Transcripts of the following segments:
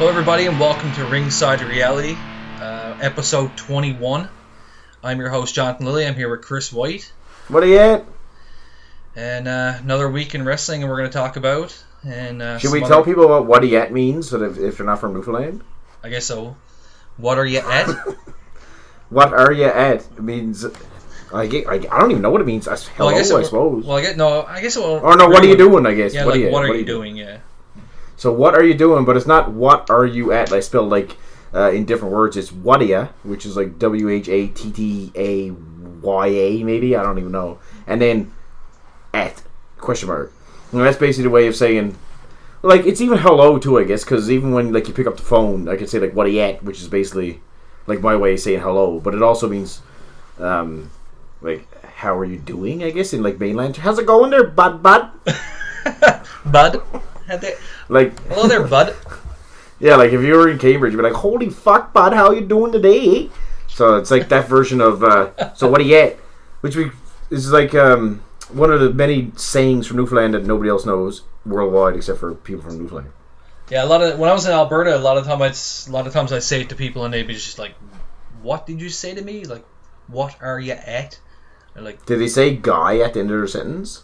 Hello everybody and welcome to Ringside Reality, episode 21. I'm your host Jonathan Lilly. I'm here with Chris White. What are you at? And another week in wrestling and we're going to talk about. And should we tell people what "what are you at" means, so that if they're not from Newfoundland? I guess so. What are you at? What are you at? It means I don't even know what it means. Hello, I suppose. Well, I guess it will. Or no, what are you doing? I guess. Yeah, what are you doing? Yeah. So what are you doing? But it's not what are you at. I spelled like in different words. It's whatia, which is like WHATTAYA maybe. I don't even know. And then at question mark. And that's basically the way of saying. Like it's even hello too, I guess, because even when like you pick up the phone, I can say like what are you at, which is basically like my way of saying hello. But it also means like how are you doing? I guess in like mainland. How's it going there, bud? Bud. Like hello there, bud. Yeah, like if you were in Cambridge, you'd be like, holy fuck, bud, how you doing today? So it's like that version of so what are you at? Which is like one of the many sayings from Newfoundland that nobody else knows worldwide except for people from Newfoundland. Yeah, when I was in Alberta, a lot of times I say it to people and they'd be just like, "What did you say to me?" Like, "What are you at?" Or like, did they say "guy" at the end of their sentence?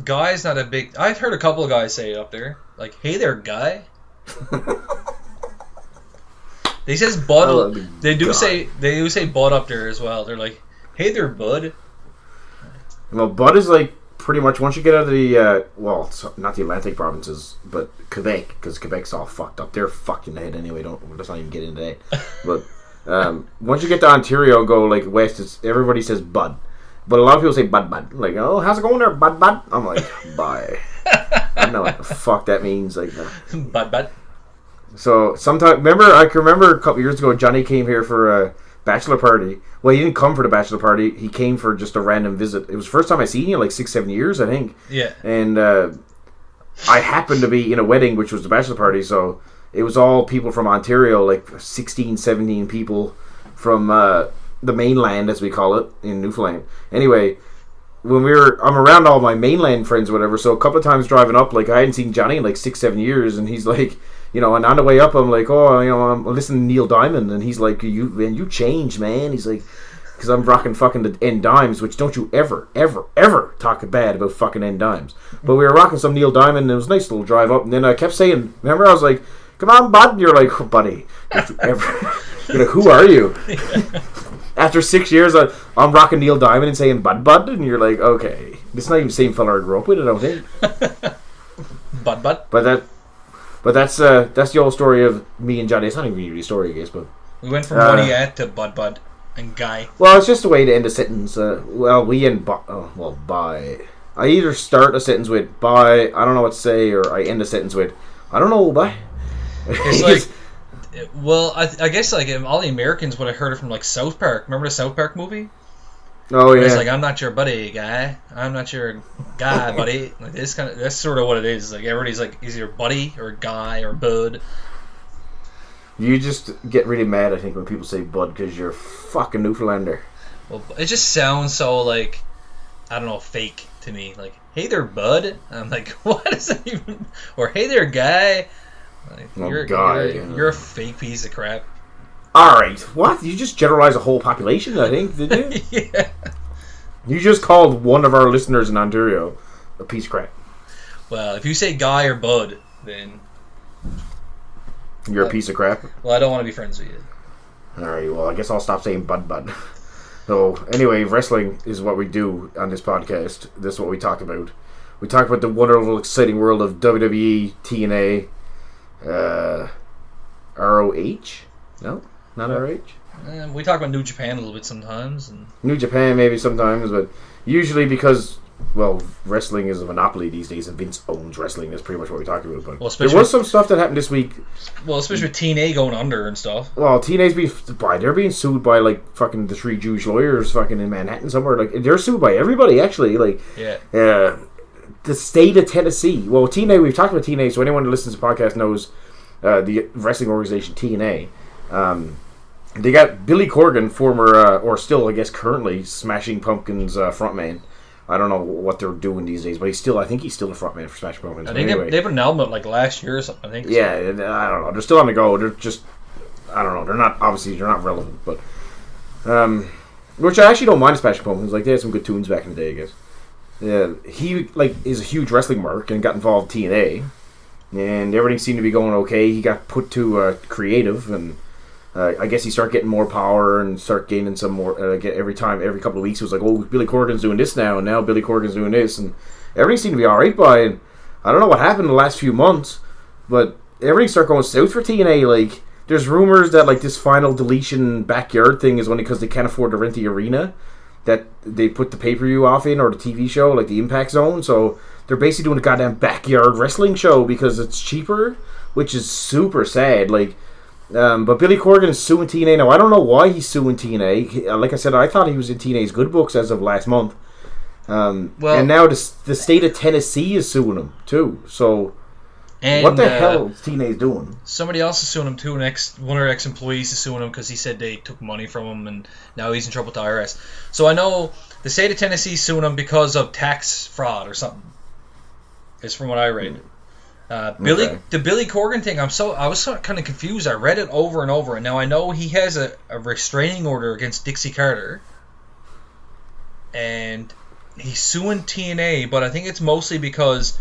Guy's not a big. I've heard a couple of guys say it up there, like, "Hey there, guy." They says bud. They do say bud up there as well. They're like, "Hey there, bud." Well, bud is like pretty much once you get out of the not the Atlantic provinces, but Quebec, because Quebec's all fucked up. They're fucked in the head anyway. Let's not even get into that. But once you get to Ontario and go like west, everybody says bud. But a lot of people say bud. Like, oh, how's it going there, bud? I'm like, bye. I don't know what the fuck that means. Like, bud. So sometimes, I can remember a couple years ago, Johnny came here for a bachelor party. Well, he didn't come for the bachelor party. He came for just a random visit. It was the first time I seen you in like 6-7 years, I think. Yeah. And I happened to be in a wedding, which was the bachelor party, so it was all people from Ontario, like 16, 17 people from the mainland, as we call it, in Newfoundland. Anyway, I'm around all my mainland friends or whatever, so a couple of times driving up, like, I hadn't seen Johnny in like 6-7 years, and he's like, you know, and on the way up, I'm like, oh, you know, I'm listening to Neil Diamond, and he's like, you changed, man. He's like, because I'm rocking fucking the End Dimes, which don't you ever talk bad about fucking End Dimes. But we were rocking some Neil Diamond, and it was a nice little drive up, and then I kept saying, remember, I was like, come on, bud, and you're like, oh, buddy, don't you ever, you're like, who are you? Yeah. After 6 years, I'm rocking Neil Diamond and saying bud, and you're like, okay, it's not even the same fella I grew up with, I don't think. Bud. But that's the old story of me and Johnny. It's not even really a story, I guess, but we went from what are you at to bud and guy. Well, it's just a way to end a sentence. Bye. I either start a sentence with bye, I don't know what to say, or I end a sentence with I don't know, bye. It's like, well, I guess like all the Americans would have heard it from like South Park. Remember the South Park movie? Oh yeah. It's like, I'm not your buddy, guy. I'm not your guy, buddy. Like that's sort of what it is. Like everybody's like, is your buddy or guy or bud? You just get really mad, I think, when people say bud because you're a fucking Newfoundlander. Well, it just sounds so like, I don't know, fake to me. Like, hey there, bud. I'm like, what is that even? Or hey there, guy. Like, you're a fake piece of crap. Alright, what? You just generalized a whole population, I think, did you? Yeah. You just called one of our listeners in Ontario a piece of crap. Well, if you say guy or bud, then you're a piece of crap? Well, I don't want to be friends with you. Alright, well, I guess I'll stop saying bud. So, anyway, wrestling is what we do on this podcast. This is what we talk about. We talk about the wonderful, exciting world of WWE, TNA, ROH? No? Not ROH? We talk about New Japan a little bit sometimes. And New Japan maybe sometimes, but usually because, well, wrestling is a monopoly these days and Vince owns wrestling. That's pretty much what we talk about. But there was some stuff that happened this week. Well, especially with TNA going under and stuff. Well, they're being sued by like fucking the 3 Jewish lawyers fucking in Manhattan somewhere. Like they're sued by everybody actually. Like the state of Tennessee. Well, TNA, we've talked about TNA, so anyone who listens to the podcast knows the wrestling organization TNA. They got Billy Corgan, former, or still, I guess, currently Smashing Pumpkins frontman, I don't know what they're doing these days, but I think he's still a frontman for Smashing Pumpkins. I think they put an album out like last year or something. I think. Yeah, I don't know. They're still on the go. They're just, I don't know. They're not relevant, but which I actually don't mind Smashing Pumpkins. Like they had some good tunes back in the day, I guess. Yeah, he is a huge wrestling mark and got involved in TNA, and everything seemed to be going okay. He got put to creative, and I guess he started getting more power and start gaining some more. Every couple of weeks, it was like, oh, Billy Corgan's doing this now, and now Billy Corgan's doing this, and everything seemed to be all right by it. I don't know what happened in the last few months, but everything started going south for TNA. Like, there's rumors that like this final deletion backyard thing is only because they can't afford to rent the arena that they put the pay-per-view off in, or the TV show, like the Impact Zone. So they're basically doing a goddamn backyard wrestling show because it's cheaper, which is super sad. Like, but Billy Corgan is suing TNA now. I don't know why he's suing TNA. Like I said, I thought he was in TNA's good books as of last month. And now the state of Tennessee is suing him too. So what the hell is TNA doing? Somebody else is suing him too. One of their ex-employees is suing him because he said they took money from him, and now he's in trouble with the IRS. So I know the state of Tennessee is suing him because of tax fraud or something. Is from what I read. The Billy Corgan thing, I was kind of confused. I read it over and over, and now I know he has a restraining order against Dixie Carter, and he's suing TNA, but I think it's mostly because.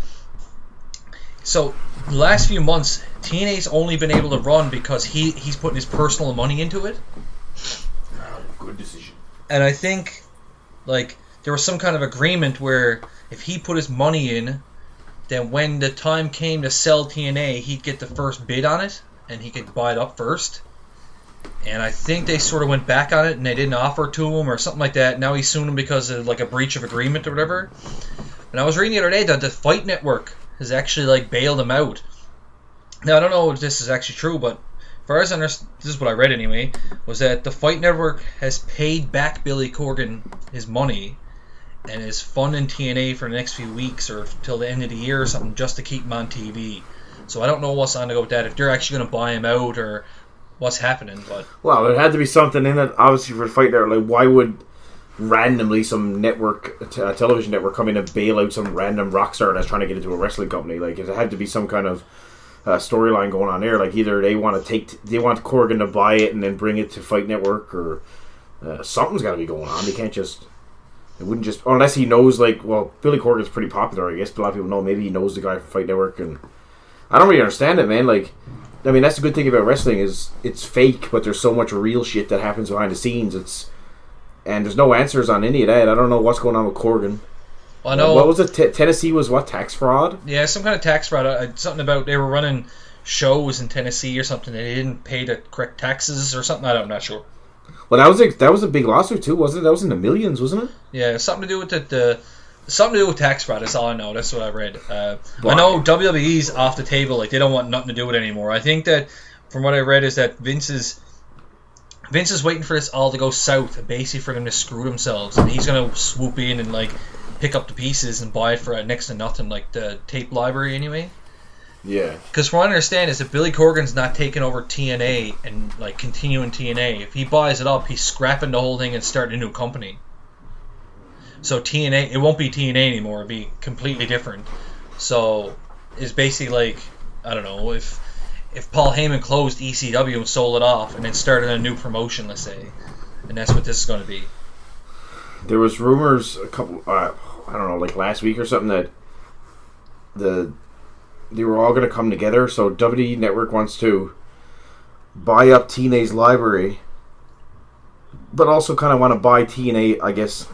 So, the last few months, TNA's only been able to run because he's putting his personal money into it. Good decision. And I think, like, there was some kind of agreement where if he put his money in, then when the time came to sell TNA, he'd get the first bid on it, and he could buy it up first. And I think they sort of went back on it, and they didn't offer to him or something like that. Now he's suing him because of, like, a breach of agreement or whatever. And I was reading the other day that the Fight Network has actually like bailed him out. Now I don't know if this is actually true, but as far as I understand, this is what I read anyway, was that the Fight Network has paid back Billy Corgan his money and is funding TNA for the next few weeks or till the end of the year or something just to keep him on TV. So I don't know what's on to go with that, if they're actually going to buy him out or what's happening. But well, there had to be something in it, obviously, for the Fight Network. Like, why would randomly some network, television network, come in and bail out some random rock star that's trying to get into a wrestling company? Like, it had to be some kind of storyline going on there. Like, either they want Corgan to buy it and then bring it to Fight Network, or something's got to be going on. They can't just. It wouldn't just, unless he knows. Like, well, Billy Corgan's pretty popular, I guess. But a lot of people know. Maybe he knows the guy from Fight Network, and I don't really understand it, man. Like, I mean, that's the good thing about wrestling is it's fake, but there's so much real shit that happens behind the scenes. And there's no answers on any of that. I don't know what's going on with Corgan. Well, I know. What was it? Tennessee was what? Tax fraud? Yeah, some kind of tax fraud. Something about they were running shows in Tennessee or something. They didn't pay the correct taxes or something. I'm not sure. Well, that was a big lawsuit too, wasn't it? That was in the millions, wasn't it? Yeah, something to do with something to do with tax fraud. That's all I know. That's what I read. I know WWE's off the table. Like, they don't want nothing to do with it anymore. I think that from what I read is that Vince is waiting for this all to go south, basically for them to screw themselves, and he's gonna swoop in and like pick up the pieces and buy it for next to nothing, like the tape library anyway. Yeah. Because from what I understand is that Billy Corgan's not taking over TNA and like continuing TNA. If he buys it up, he's scrapping the whole thing and starting a new company. So TNA, it won't be TNA anymore. It'll be completely different. So it's basically like, I don't know, if Paul Heyman closed ECW and sold it off and then started a new promotion, let's say, and that's what this is going to be. There was rumors a couple, I don't know, like last week or something, that they were all going to come together. So WWE Network wants to buy up TNA's library, but also kind of want to buy TNA, I guess.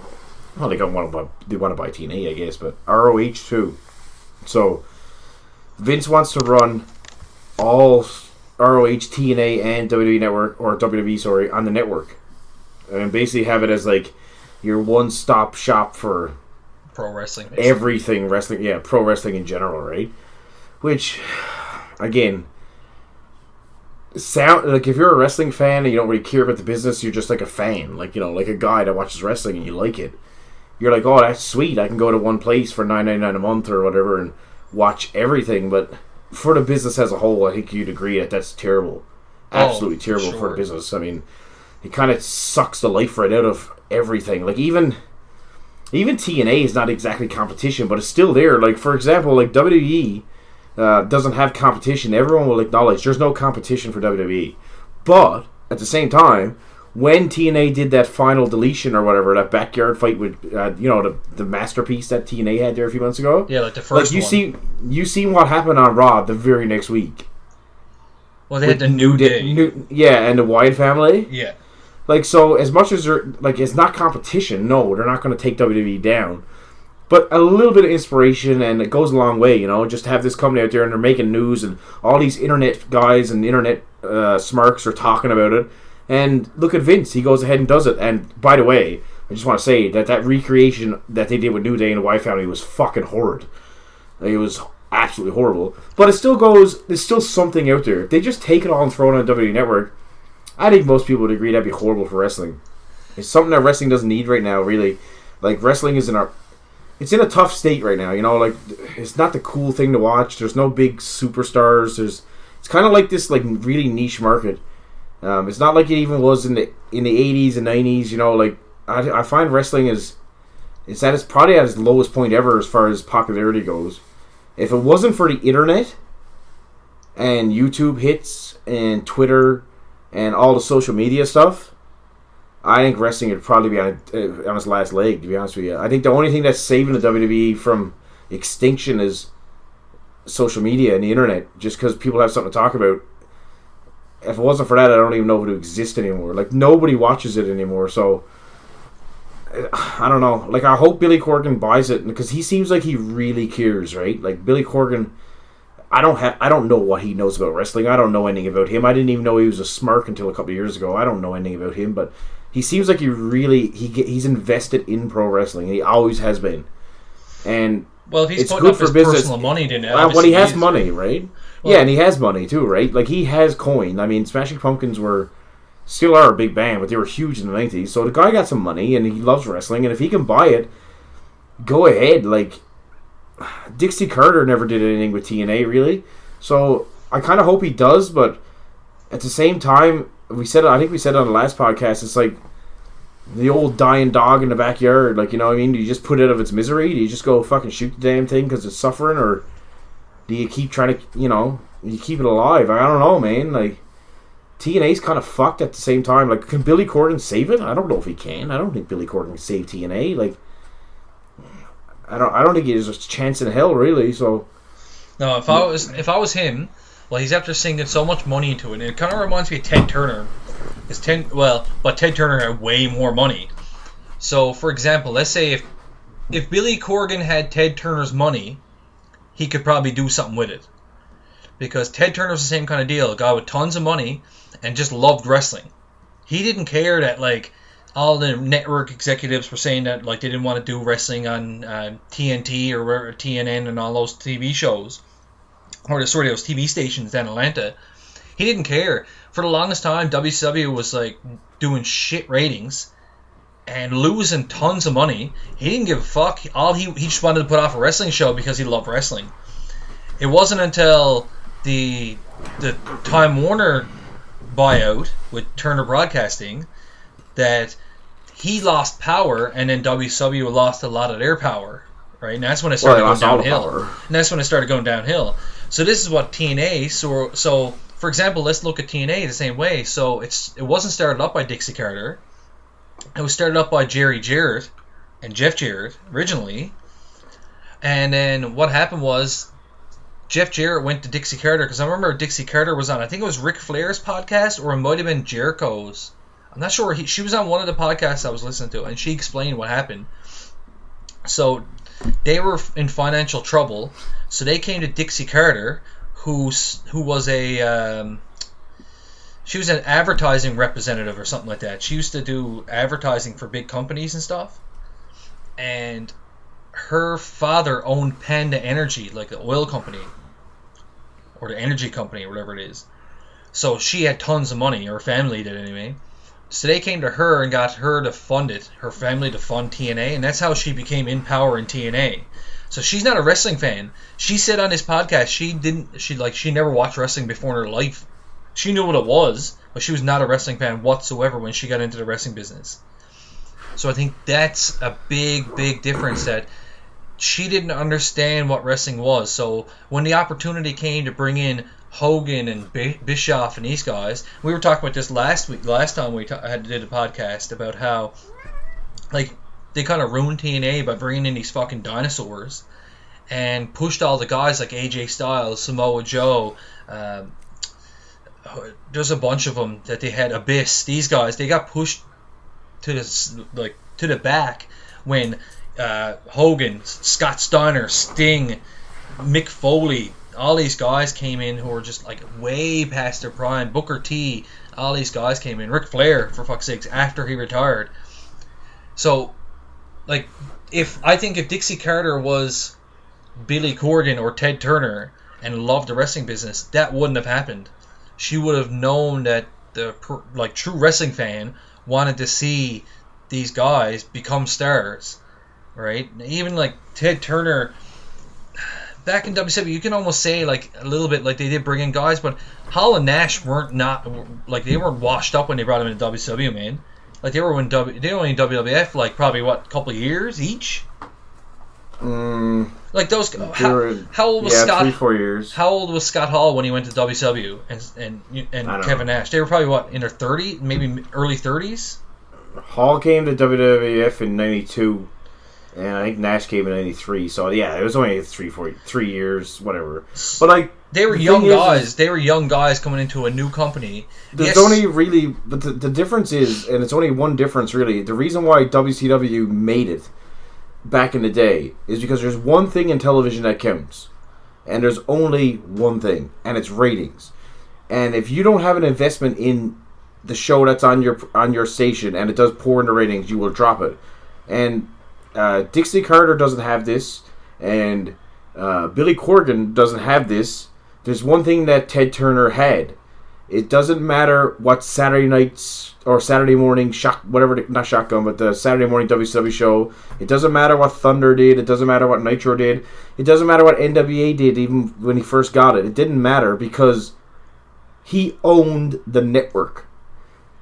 Well, they want to buy TNA, I guess, but ROH too. So Vince wants to run all ROH, TNA, and WWE Network, or WWE, sorry, on the network, and basically have it as like your one-stop shop for pro wrestling, basically. Everything wrestling, yeah, pro wrestling in general, right? Which, again, sound like if you're a wrestling fan and you don't really care about the business, you're just like a fan, like, you know, like a guy that watches wrestling and you like it. You're like, oh, that's sweet. I can go to one place for $9.99 a month or whatever and watch everything, but for the business as a whole, I think you'd agree that that's terrible. Absolutely terrible for the business. I mean, it kind of sucks the life right out of everything. Like, even Even TNA is not exactly competition, but it's still there. Like, for example, like WWE doesn't have competition. Everyone will acknowledge there's no competition for WWE. But, at the same time, when TNA did that final deletion or whatever, that backyard fight with, the masterpiece that TNA had there a few months ago. Yeah, like the first one. You seen what happened on Raw the very next week. Well, they had the New Day. And the Wyatt family. Yeah. Like, so, as much as they're, like, it's not competition, no, they're not going to take WWE down. But a little bit of inspiration, and it goes a long way, just to have this company out there, and they're making news, and all these internet guys and internet smarks are talking about it. And look at Vince, he goes ahead and does it. And, by the way, I just want to say that recreation that they did with New Day and the Wyatt family was fucking horrid. It was absolutely horrible. But it still goes, there's still something out there. If they just take it all and throw it on WWE Network, I think most people would agree that'd be horrible for wrestling. It's something that wrestling doesn't need right now, really. Like, wrestling is it's in a tough state right now, like, it's not the cool thing to watch. There's no big superstars. It's kind of like this, like, really niche market. It's not like it even was in the 80s and 90s, like, I find wrestling it's probably at its lowest point ever as far as popularity goes. If it wasn't for the internet and YouTube hits and Twitter and all the social media stuff, I think wrestling would probably be on its last leg, to be honest with you. I think the only thing that's saving the WWE from extinction is social media and the internet, just because people have something to talk about. If it wasn't for that, I don't even know if it would exist anymore. Like, nobody watches it anymore, so I don't know. Like, I hope Billy Corgan buys it, because he seems like he really cares, right? Like, Billy Corgan, I don't know what he knows about wrestling. I don't know anything about him. I didn't even know he was a smark until a couple of years ago. I don't know anything about him, but he seems like he's invested in pro wrestling, and he always has been. And well, if he's putting up his personal money, then well, he has money, right? Well, yeah, and he has money too, right? Like, he has coin. I mean, Smashing Pumpkins still are a big band, but they were huge in the 90s. So the guy got some money, and he loves wrestling, and if he can buy it, go ahead. Like, Dixie Carter never did anything with TNA, really. So I kind of hope he does, but at the same time, I think we said on the last podcast, it's like the old dying dog in the backyard. Like, you know what I mean? Do you just put it out of its misery? Do you just go fucking shoot the damn thing because it's suffering? Or do you keep trying to, you keep it alive? I don't know, man. Like, TNA's kind of fucked at the same time. Like, can Billy Corgan save it? I don't know if he can. I don't think Billy Corgan can save TNA. Like, I don't think there's a chance in hell, really. So, no, if I was him, well, he's after sinking so much money into it, and it kind of reminds me of Ted Turner. But Ted Turner had way more money. So, for example, let's say if Billy Corgan had Ted Turner's money, he could probably do something with it. Because Ted Turner's the same kind of deal, a guy with tons of money and just loved wrestling. He didn't care that, like, all the network executives were saying that, like, they didn't want to do wrestling on TNT or TNN and all those TV shows, or those TV stations down in Atlanta. He didn't care. For the longest time, WCW was, like, doing shit ratings and losing tons of money. He didn't give a fuck. He just wanted to put off a wrestling show because he loved wrestling. It wasn't until the Time Warner buyout with Turner Broadcasting that he lost power, and then WCW lost a lot of their power, right? And that's when it started going downhill. And that's when it started going downhill. So this is what TNA. So for example, let's look at TNA the same way. So it wasn't started up by Dixie Carter. It was started up by Jerry Jarrett and Jeff Jarrett originally. And then what happened was Jeff Jarrett went to Dixie Carter, because I remember Dixie Carter was on, I think it was Ric Flair's podcast, or it might have been Jericho's. I'm not sure. She was on one of the podcasts I was listening to, and she explained what happened. So they were in financial trouble, so they came to Dixie Carter, who was she was an advertising representative or something like that. She used to do advertising for big companies and stuff. And her father owned Panda Energy, like the oil company, or the energy company, or whatever it is. So she had tons of money, or her family did anyway. So they came to her and got her to fund it, her family to fund TNA, and that's how she became in power in TNA. So she's not a wrestling fan. She said on this podcast she never watched wrestling before in her life. She knew what it was, but she was not a wrestling fan whatsoever when she got into the wrestling business. So I think that's a big difference, that she didn't understand what wrestling was. So when the opportunity came to bring in Hogan and Bischoff and these guys, we were talking about this last time we did a podcast about how like they kind of ruined TNA by bringing in these fucking dinosaurs and pushed all the guys like AJ Styles, Samoa Joe. There's a bunch of them that they had. Abyss. These guys, they got pushed to the back when Hogan, Scott Steiner, Sting, Mick Foley, all these guys came in who were just like way past their prime. Booker T, all these guys came in. Ric Flair, for fuck's sakes, after he retired. So, like, I think if Dixie Carter was Billy Corgan or Ted Turner and loved the wrestling business, that wouldn't have happened. She would have known that the true wrestling fan wanted to see these guys become stars, right? Even like Ted Turner back in WCW, you can almost say like a little bit like they did bring in guys, but Hall and Nash they weren't washed up when they brought them into WCW, man. Like they were they were in WWF like probably a couple of years each. Like those. How old was Scott? 3-4 years. How old was Scott Hall when he went to WCW and Kevin Nash? They were probably in their 30s, maybe early 30s. Hall came to WWF in '92, and I think Nash came in '93. So yeah, it was only 3 years, whatever. But like they were young guys. They were young guys coming into a new company. There's only really, but the difference is, and it's only one difference really. The reason why WCW made it back in the day is because there's one thing in television that counts, and there's only one thing, and it's ratings. And if you don't have an investment in the show that's on your station and it does poor in the ratings, you will drop it. And Dixie Carter doesn't have this, and Billy Corgan doesn't have this. There's one thing that Ted Turner had. It doesn't matter what Saturday nights or Saturday morning not Shotgun, but the Saturday morning WCW show. It doesn't matter what Thunder did. It doesn't matter what Nitro did. It doesn't matter what NWA did, even when he first got it. It didn't matter because he owned the network,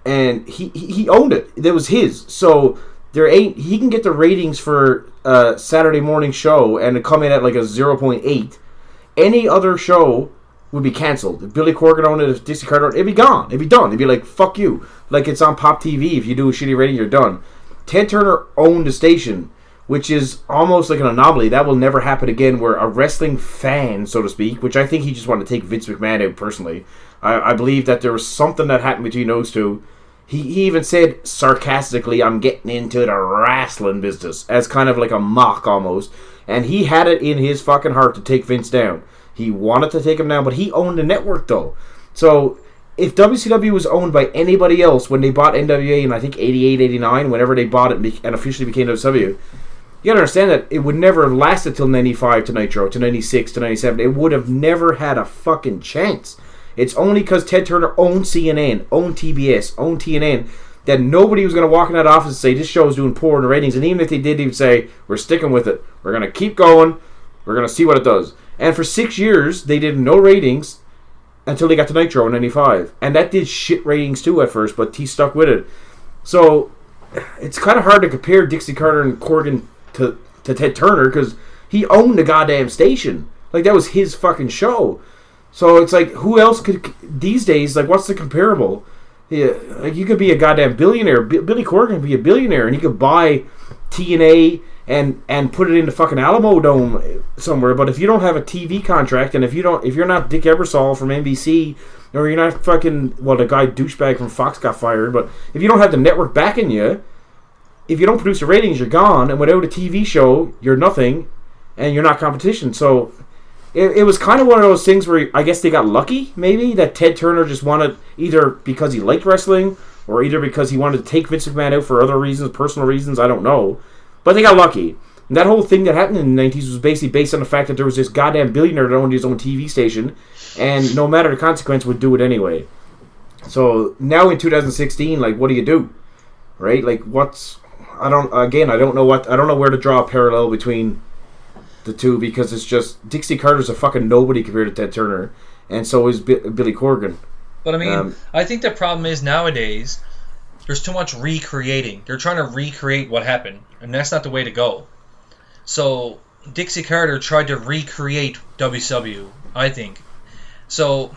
and he owned it. It was his. So he can get the ratings for a Saturday morning show and it come in at like a 0.8. Any other show would be cancelled. If Billy Corgan owned it, if Dixie Carter owned it, it'd be gone. It'd be done. It'd be like, fuck you. Like it's on Pop TV. If you do a shitty rating, you're done. Ted Turner owned a station, which is almost like an anomaly. That will never happen again, where a wrestling fan, so to speak, which I think he just wanted to take Vince McMahon out personally. I believe that there was something that happened between those two. He even said sarcastically, I'm getting into the wrestling business, as kind of like a mock almost. And he had it in his fucking heart to take Vince down. He wanted to take him down, but he owned the network though. So if WCW was owned by anybody else when they bought NWA in I think 88, 89, whenever they bought it and officially became WCW, you gotta understand that it would never have lasted till 95 to Nitro, to 96 to 97. It would have never had a fucking chance. It's only because Ted Turner owned CNN, owned TBS, owned TNN, that nobody was going to walk in that office and say, this show is doing poor in the ratings. And even if they did, they would say, we're sticking with it. We're going to keep going. We're going to see what it does. And for 6 years, they did no ratings until they got to Nitro in 95. And that did shit ratings too at first, but he stuck with it. So it's kind of hard to compare Dixie Carter and Corgan to Ted Turner because he owned the goddamn station. Like, that was his fucking show. So it's like, who else could, these days, like, what's the comparable? Yeah, like, you could be a goddamn billionaire. Billy Corgan could be a billionaire, and he could buy TNA and put it into fucking Alamo Dome somewhere. But if you don't have a TV contract, and if you're not Dick Ebersol from NBC, or you're not fucking, well, the guy douchebag from Fox got fired, but if you don't have the network backing you, if you don't produce the ratings, you're gone, and without a TV show, you're nothing, and you're not competition. So it was kind of one of those things where I guess they got lucky, maybe, that Ted Turner just wanted, either because he liked wrestling or either because he wanted to take Vince McMahon out for other reasons, personal reasons, I don't know. But they got lucky. And that whole thing that happened in the 90s was basically based on the fact that there was this goddamn billionaire that owned his own TV station, and no matter the consequence, would do it anyway. So now in 2016, like, what do you do? Right? Like, I don't know where to draw a parallel between the two, because it's just Dixie Carter's a fucking nobody compared to Ted Turner, and so is Billy Corgan. But I mean, I think the problem is nowadays there's too much recreating. They're trying to recreate what happened, and that's not the way to go. So Dixie Carter tried to recreate WCW, I think. So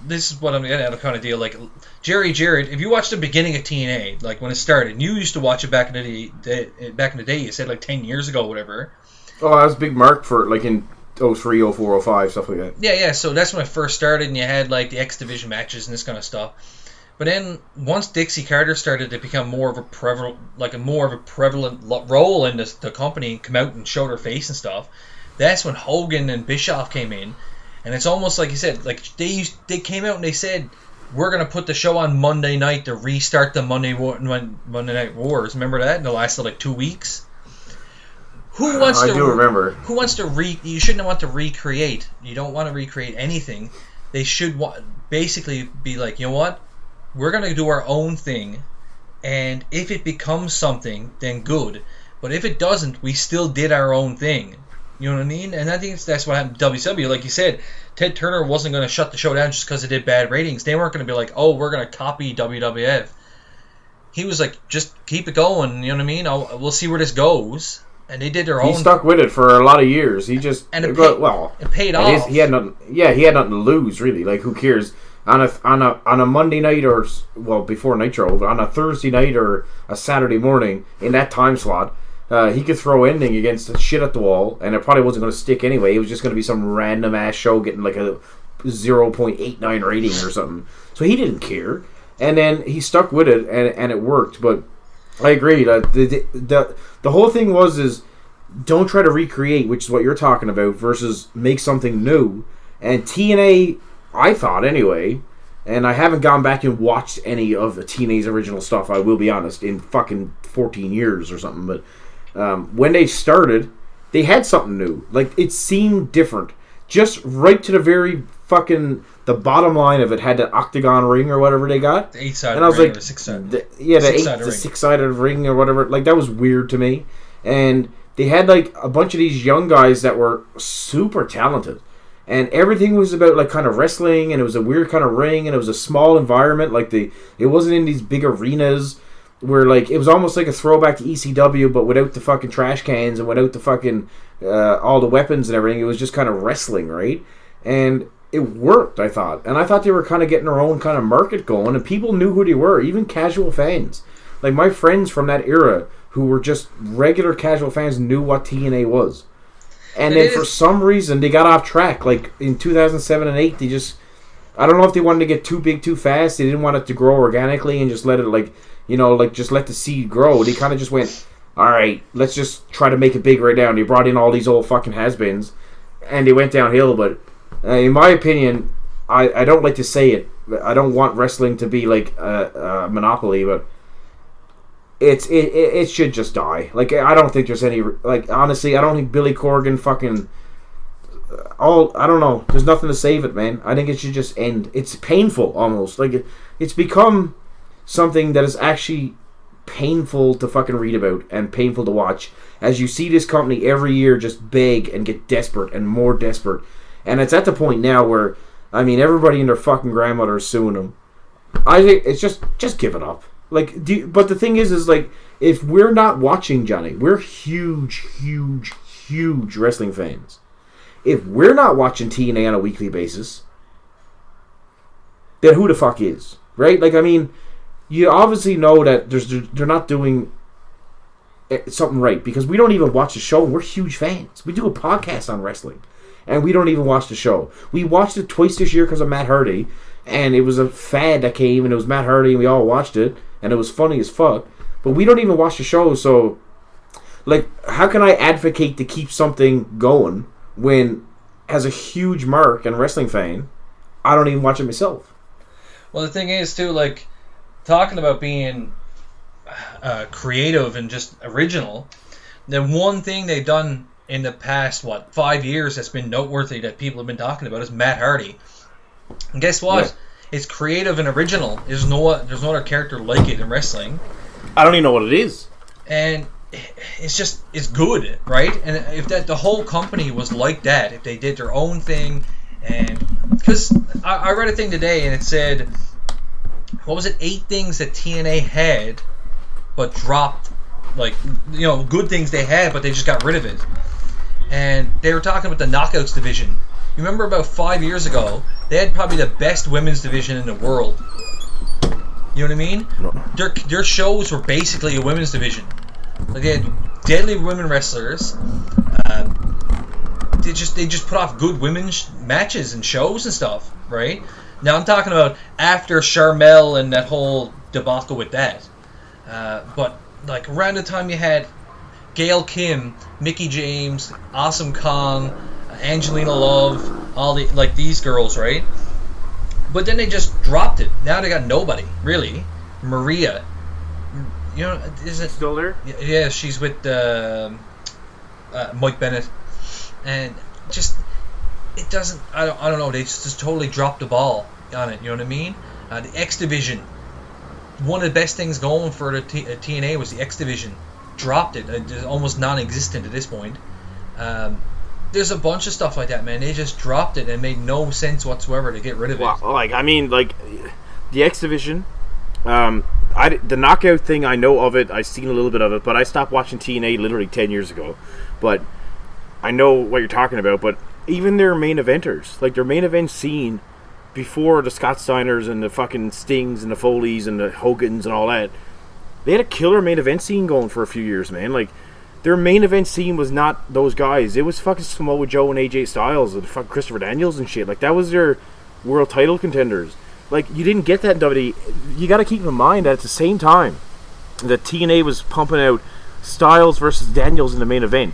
this is what I'm getting at, a kind of deal. Like Jerry Jarrett, if you watch the beginning of TNA, like when it started, you used to watch it back in the day. You said like 10 years ago, whatever. Oh, I was Big Mark for like in 03, 04, 05, stuff like that. Yeah. So that's when I first started, and you had like the X Division matches and this kind of stuff. But then once Dixie Carter started to become more of a prevalent role in the company, come out and show their face and stuff, that's when Hogan and Bischoff came in, and it's almost like you said, like they came out and they said, we're gonna put the show on Monday night to restart the Monday Night Wars. Remember that? And it lasted like 2 weeks. I do remember. Who wants to You shouldn't want to recreate. You don't want to recreate anything. They should basically be like, you know what? We're going to do our own thing, and if it becomes something, then good. But if it doesn't, we still did our own thing. You know what I mean? And I think that's what happened to WCW. Like you said, Ted Turner wasn't going to shut the show down just because it did bad ratings. They weren't going to be like, oh, we're going to copy WWF. He was like, just keep it going. You know what I mean? We'll see where this goes. And they did their own. He stuck with it for a lot of years. He just it paid off. He had nothing. Yeah, he had nothing to lose really. Like who cares? On a Monday night before Nitro, but on a Thursday night or a Saturday morning in that time slot, he could throw anything against the shit at the wall, and it probably wasn't going to stick anyway. It was just going to be some random ass show getting like a 0.89 rating or something. So he didn't care, and then he stuck with it, and it worked. But I agree. The whole thing is don't try to recreate, which is what you're talking about, versus make something new. And TNA, I thought anyway, and I haven't gone back and watched any of the TNA's original stuff, I will be honest, in fucking 14 years or something. But when they started, they had something new. Like, it seemed different. Just right to the very fucking... The bottom line of it had that octagon ring or whatever they got. The 8-sided ring or the 6-sided. The 6-sided ring or whatever. Like, that was weird to me. And they had, like, a bunch of these young guys that were super talented. And everything was about, like, kind of wrestling, and it was a weird kind of ring, and it was a small environment. Like, it wasn't in these big arenas where, like, it was almost like a throwback to ECW, but without the fucking trash cans and without the fucking, all the weapons and everything. It was just kind of wrestling, right? And it worked, I thought. And I thought they were kind of getting their own kind of market going, and people knew who they were, even casual fans. Like, my friends from that era who were just regular casual fans knew what TNA was. And then for some reason, they got off track. Like, in 2007 and 8, they just... I don't know if they wanted to get too big too fast. They didn't want it to grow organically and just let it, like, you know, like, just let the seed grow. They kind of just went, alright, let's just try to make it big right now. And they brought in all these old fucking has-beens. And they went downhill, but... in my opinion, I don't like to say it. I don't want wrestling to be, like, a monopoly, but... It should just die. Like, I don't think there's any... Like, honestly, I don't think Billy Corgan fucking... I don't know. There's nothing to save it, man. I think it should just end. It's painful, almost. Like, it's become something that is actually painful to fucking read about and painful to watch. As you see this company every year just beg and get desperate and more desperate. And it's at the point now where, I mean, everybody and their fucking grandmother is suing them. I think it's just give it up. Like, but the thing is like, if we're not watching, Johnny, we're huge wrestling fans. If we're not watching TNA on a weekly basis, then who the fuck is? Right? Like, I mean, you obviously know that they're not doing something right, because we don't even watch the show, and we're huge fans. We do a podcast on wrestling, and we don't even watch the show. We watched it twice this year because of Matt Hardy, and it was a fad that came, and it was Matt Hardy, and we all watched it, and it was funny as fuck. But we don't even watch the show, so, like, how can I advocate to keep something going when, as a huge mark and wrestling fan, I don't even watch it myself? Well, the thing is, too, like, talking about being creative and just original, the one thing they've done in the past, 5 years that's been noteworthy that people have been talking about is Matt Hardy. And guess what? Yeah. It's creative and original. There's no other character like it in wrestling. I don't even know what it is. And it's good, right? And if the whole company was like that, if they did their own thing, and because I read a thing today and it said what was it? 8 things that TNA had, but dropped. Like, you know, good things they had, but they just got rid of it. And they were talking about the Knockouts division. You remember about 5 years ago, they had probably the best women's division in the world. You know what I mean? No. Their shows were basically a women's division. Like, they had deadly women wrestlers. They just put off good women's matches and shows and stuff, right? Now I'm talking about after Charmel and that whole debacle with that. But like around the time you had Gail Kim, Mickie James, Awesome Kong, Angelina Love, all the like these girls, right? But then they just dropped it. Now they got nobody really. Maria, you know, is it still there? Yeah, she's with Mike Bennett, and just it doesn't. I don't know. They just totally dropped the ball on it. You know what I mean? The X Division. One of the best things going for the TNA was the X Division. Dropped it. It's almost non-existent at this point. There's a bunch of stuff like that, man. They just dropped it and made no sense whatsoever to get rid of it. Like, I mean, like, the X Division, the Knockout thing, I know of it. I've seen a little bit of it, but I stopped watching TNA literally 10 years ago. But I know what you're talking about. But even their main eventers, like their main event scene before the Scott Steiners and the fucking Stings and the Foleys and the Hogans and all that, they had a killer main event scene going for a few years, man. Like, their main event scene was not those guys. It was fucking Samoa Joe and AJ Styles and fucking Christopher Daniels and shit. Like, that was their world title contenders. Like, you didn't get that in WWE. You got to keep in mind that at the same time that TNA was pumping out Styles versus Daniels in the main event,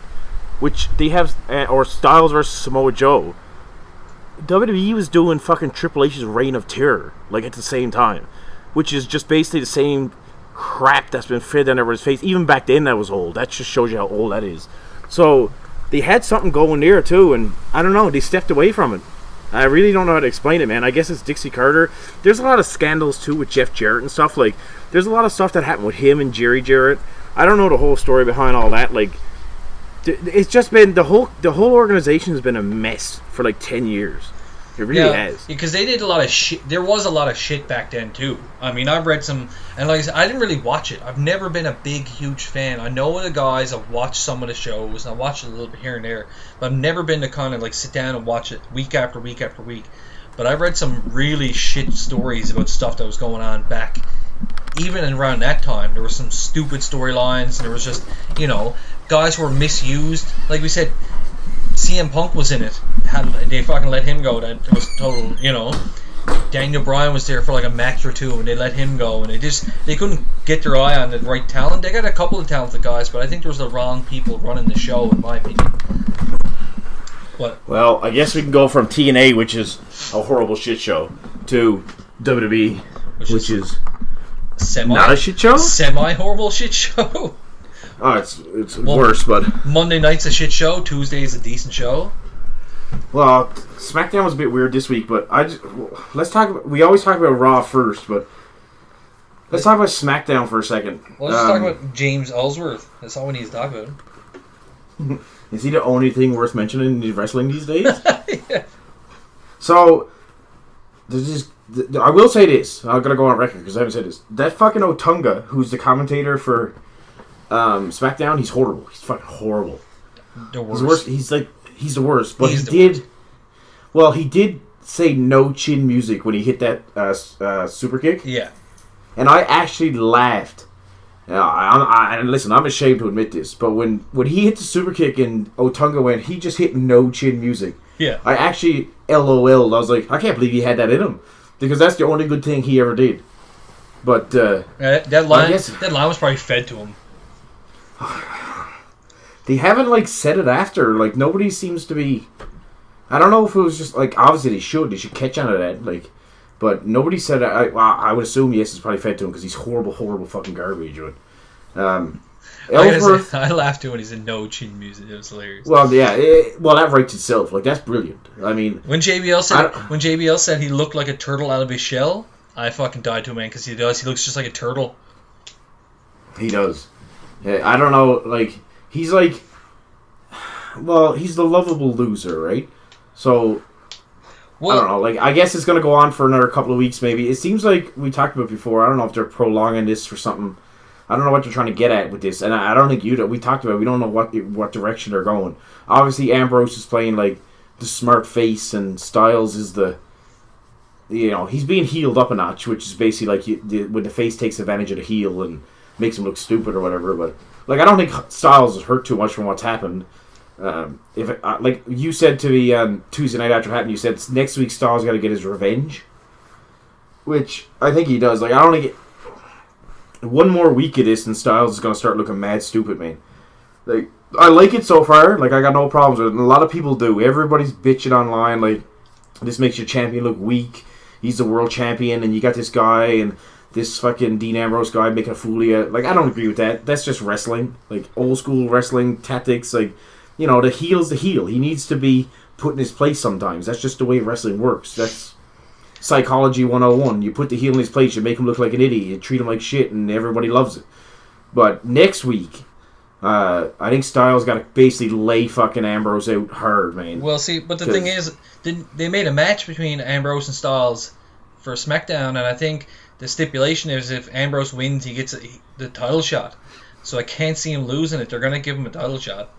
which they have, or Styles versus Samoa Joe, WWE was doing fucking Triple H's Reign of Terror, like, at the same time, which is just basically the same crap that's been fed down everybody's face. Even back then, that was old. That just shows you how old that is. So they had something going there too, and I don't know, they stepped away from it. I really don't know how to explain it, man. I guess it's Dixie Carter. There's a lot of scandals too with Jeff Jarrett and stuff. Like, there's a lot of stuff that happened with him and Jerry Jarrett. I don't know the whole story behind all that. Like, it's just been the whole organization has been a mess for like 10 years. It really has. Because they did a lot of shit. There was a lot of shit back then, too. I mean, I've read some... And like I said, I didn't really watch it. I've never been a big, huge fan. I know the guys. I've watched some of the shows. And I watched it a little bit here and there. But I've never been to kind of like sit down and watch it week after week after week. But I've read some really shit stories about stuff that was going on back... Even around that time, there were some stupid storylines. And there was just, you know, guys who were misused. Like we said... CM Punk was in it. They fucking let him go. That was total, you know. Daniel Bryan was there for like a match or two, and they let him go. And they couldn't get their eye on the right talent. They got a couple of talented guys, but I think there was the wrong people running the show, in my opinion. Well, I guess we can go from TNA, which is a horrible shit show, to WWE, which is not a shit show. Semi-horrible shit show. Oh, it's worse, but... Monday night's a shit show. Tuesday's a decent show. Well, SmackDown was a bit weird this week, but let's talk about... We always talk about Raw first, but... Let's talk about SmackDown for a second. Well, let's talk about James Ellsworth. That's all we need to talk about. Is he the only thing worth mentioning in wrestling these days? Yeah. So, I will say this. I'm going to go on record because I haven't said this. That fucking Otunga, who's the commentator for... SmackDown, he's horrible. He's fucking horrible. The worst. He's the worst. But he did say no chin music when he hit that super kick. Yeah. And I actually laughed. Listen, I'm ashamed to admit this, but when he hit the super kick and Otunga went, he just hit no chin music. Yeah. I actually LOL'd. I was like, I can't believe he had that in him. Because that's the only good thing he ever did. But, that line was probably fed to him. They haven't like said it after. Like, nobody seems to be. I don't know if it was just like, obviously they should catch on to that. Like, but nobody said it. I would assume yes, it's probably fed to him because he's horrible fucking garbage. Ellsworth, I laughed too when he's in no chin music. It was hilarious. Well, yeah, that writes itself. Like, that's brilliant. I mean, when JBL said he looked like a turtle out of his shell, I fucking died to him, man, because he does. He looks just like a turtle. He does. I don't know, like, he's like, well, he's the lovable loser, right? So, Well, I don't know. Like, I guess it's going to go on for another couple of weeks, maybe. It seems like we talked about before. I don't know if they're prolonging this for something. I don't know what they're trying to get at with this, and I don't think we talked about it. We don't know what direction they're going. Obviously, Ambrose is playing like the smart face, and Styles is the, he's being healed up a notch, which is basically like when the face takes advantage of the heel and makes him look stupid or whatever. But like, I don't think Styles is hurt too much from what's happened. Like you said to me Tuesday night after it happened, you said next week Styles got to get his revenge, which I think he does. Like, I don't think one more week of this and Styles is going to start looking mad stupid, man. Like, I like it so far. Like, I got no problems with it. And a lot of people do. Everybody's bitching online. Like, this makes your champion look weak. He's the world champion, and you got this guy and this fucking Dean Ambrose guy making a fool of you. Like, I don't agree with that. That's just wrestling. Like, old school wrestling tactics. Like, the heel's the heel. He needs to be put in his place sometimes. That's just the way wrestling works. That's Psychology 101. You put the heel in his place, you make him look like an idiot, you treat him like shit, and everybody loves it. But next week, I think Styles got to basically lay fucking Ambrose out hard, man. Well, see, but the thing is, they made a match between Ambrose and Styles for SmackDown, and I think the stipulation is if Ambrose wins, he gets the title shot. So I can't see him losing it. They're going to give him a title shot.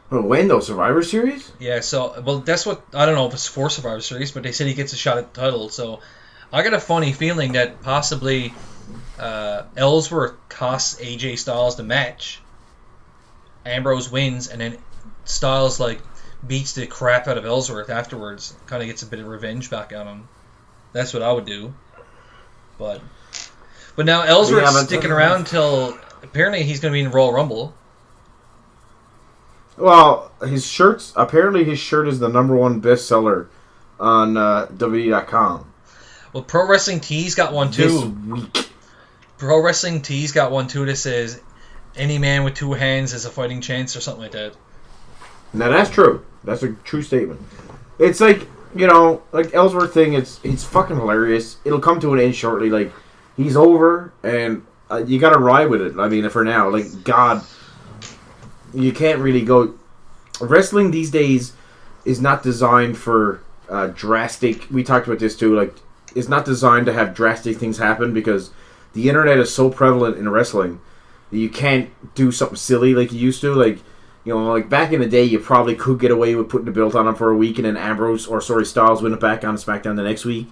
When, though? Survivor Series? Yeah, so, well, that's what, I don't know if it's for Survivor Series, but they said he gets a shot at the title, so I got a funny feeling that possibly Ellsworth costs AJ Styles the match. Ambrose wins, and then Styles, like, beats the crap out of Ellsworth afterwards, kind of gets a bit of revenge back on him. That's what I would do. But now Ellsworth's sticking around till, apparently he's going to be in Royal Rumble. Well, his shirt is the #1 bestseller on WWE.com. Well, Pro Wrestling Tees got one too. This week. Pro Wrestling Tees got one too that says, any man with two hands has a fighting chance, or something like that. Now, that's true. That's a true statement. It's like, like Ellsworth thing, it's fucking hilarious. It'll come to an end shortly. Like, he's over, and you gotta ride with it. I mean, for now. Like, God... You can't really go... Wrestling these days is not designed for drastic... We talked about this too. Like, it's not designed to have drastic things happen because the internet is so prevalent in wrestling that you can't do something silly like you used to. Like, like back in the day, you probably could get away with putting the belt on him for a week and then Styles win it back on SmackDown the next week.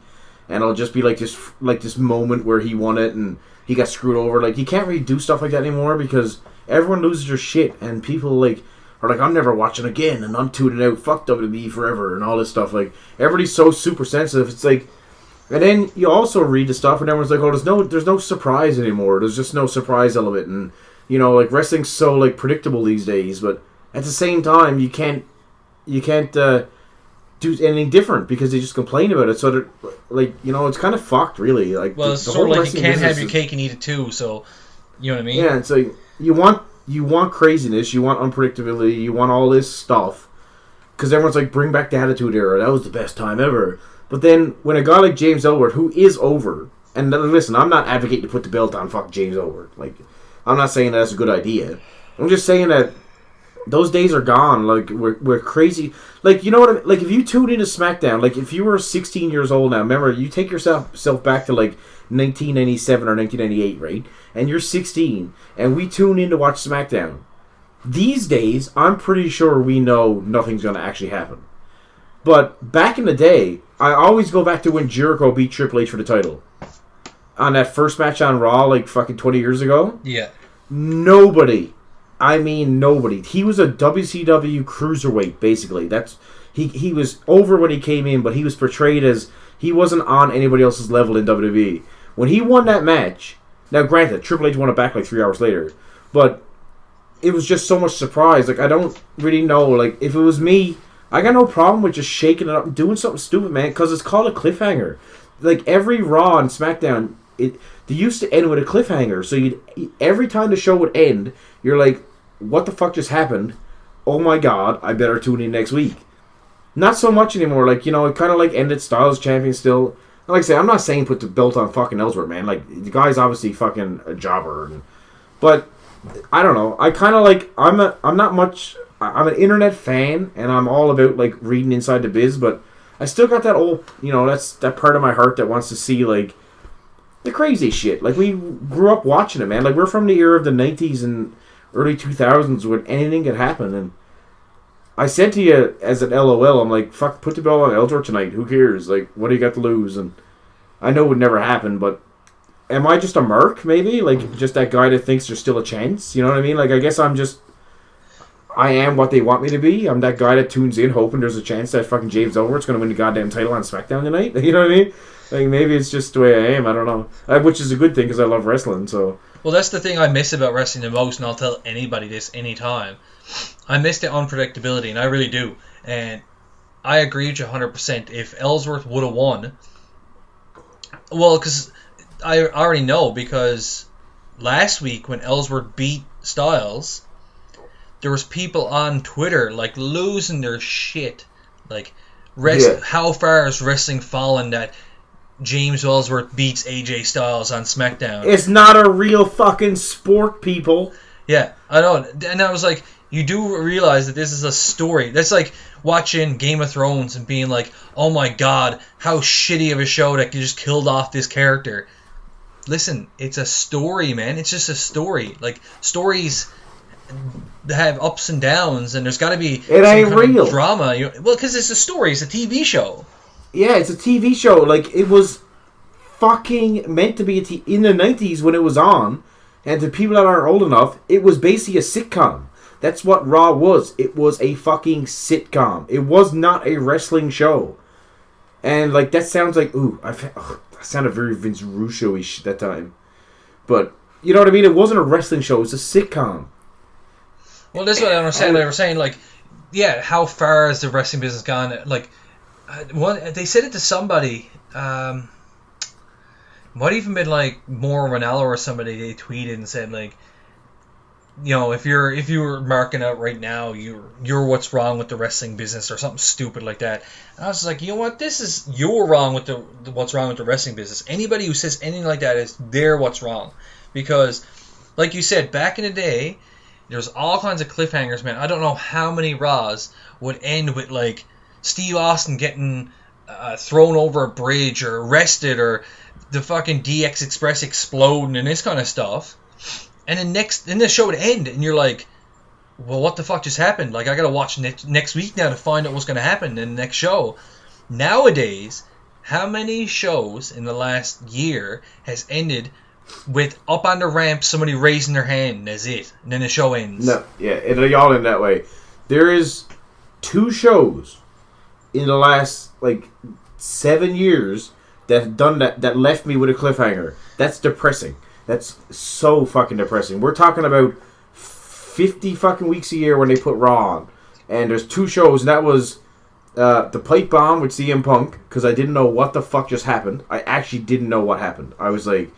And it'll just be like this moment where he won it and he got screwed over. Like, you can't really do stuff like that anymore because everyone loses their shit, and people are like, I'm never watching again, and I'm tuning out, fuck WWE forever, and all this stuff. Like, everybody's so super sensitive. It's like, and then you also read the stuff, and everyone's like, oh, there's no surprise anymore. There's just no surprise element, and like wrestling's so like predictable these days. But at the same time, you can't do anything different because they just complain about it. So like, it's kind of fucked, really. Like, well, it's sort of like you can't have your cake and eat it too. So, you know what I mean? Yeah, it's like. You want craziness, you want unpredictability, you want all this stuff. Because everyone's like, bring back the Attitude Era, that was the best time ever. But then, when a guy like James Ellsworth, who is over, and listen, I'm not advocating to put the belt on fuck James Ellsworth. Like, I'm not saying that's a good idea. I'm just saying that those days are gone. Like, we're crazy. Like, you know what I mean? Like, if you tune into SmackDown, like, if you were 16 years old now, remember, you take yourself back to, like, 1997 or 1998, right? And you're 16, and we tune in to watch SmackDown. These days, I'm pretty sure we know nothing's going to actually happen. But back in the day, I always go back to when Jericho beat Triple H for the title. On that first match on Raw, like fucking 20 years ago. Yeah. Nobody. He was a WCW cruiserweight, basically. He was over when he came in, but he was portrayed as he wasn't on anybody else's level in WWE. When he won that match... Now, granted, Triple H won it back like 3 hours later, but it was just so much surprise. Like, I don't really know. Like, if it was me, I got no problem with just shaking it up and doing something stupid, man, because it's called a cliffhanger. Like, every Raw and SmackDown, they used to end with a cliffhanger. So every time the show would end, you're like, what the fuck just happened? Oh my God, I better tune in next week. Not so much anymore. Like, it kind of like ended Styles champion still. Like I say, I'm not saying put the belt on fucking Ellsworth, man. Like, the guy's obviously fucking a jobber. But, I don't know. I kind of like... I'm an internet fan, and I'm all about, like, reading inside the biz, but I still got that old, that's that part of my heart that wants to see, like, the crazy shit. Like, we grew up watching it, man. Like, we're from the era of the 90s and early 2000s when anything could happen. And I said to you as an LOL, I'm like, fuck, put the bell on Ellsworth tonight. Who cares? Like, what do you got to lose? And I know it would never happen, but am I just a merc, maybe? Like, just that guy that thinks there's still a chance? You know what I mean? Like, I guess I am what they want me to be. I'm that guy that tunes in hoping there's a chance that fucking James Ellsworth's going to win the goddamn title on SmackDown tonight. You know what I mean? Like, maybe it's just the way I am. I don't know. Which is a good thing because I love wrestling, so... Well, that's the thing I miss about wrestling the most, and I'll tell anybody this anytime. I miss the unpredictability, and I really do. And I agree with you 100%. If Ellsworth would have won... Well, because I already know, because last week when Ellsworth beat Styles, there was people on Twitter, like, losing their shit. Like, how far is wrestling fallen that James Ellsworth beats AJ Styles on SmackDown? It's not a real fucking sport, people. Yeah, I know. And I was like, you do realize that this is a story. That's like watching Game of Thrones and being like, oh my god, how shitty of a show that just killed off this character. Listen, it's a story, man. It's just a story. Like, stories have ups and downs, and there's got to be it ain't real drama. Well, because it's a story. It's a TV show. Yeah, it's a TV show. Like, it was fucking meant to be in the 90s when it was on, and to people that aren't old enough, it was basically a sitcom. That's what Raw was. It was a fucking sitcom. It was not a wrestling show. And, like, that sounds like, that sounded very Vince Russo-ish that time. But, you know what I mean? It wasn't a wrestling show. It was a sitcom. Well, this is what I understand. They were saying, like, yeah, how far has the wrestling business gone? Like, they said it to somebody. Might even been like Mauro Ranallo or somebody. They tweeted and said, like, if you were marking out right now, you're what's wrong with the wrestling business or something stupid like that. And I was like, you know what? You're wrong with the what's wrong with the wrestling business. Anybody who says anything like that is they're what's wrong, because, like you said, back in the day, there's all kinds of cliffhangers, man. I don't know how many Raws would end with, like, Steve Austin getting thrown over a bridge or arrested, or the fucking DX Express exploding and this kind of stuff. And then the show would end, and you're like, well, what the fuck just happened? Like, I gotta watch next week now to find out what's gonna happen in the next show. Nowadays, how many shows in the last year has ended with up on the ramp, somebody raising their hand, that's it, and then the show ends? No, yeah, it all in that way. There is 2 shows in the last, like, 7 years that have done that left me with a cliffhanger. That's depressing. That's so fucking depressing. We're talking about 50 fucking weeks a year when they put Raw on. And there's 2 shows, and that was the Pipe Bomb with CM Punk, because I didn't know what the fuck just happened. I actually didn't know what happened. I was like,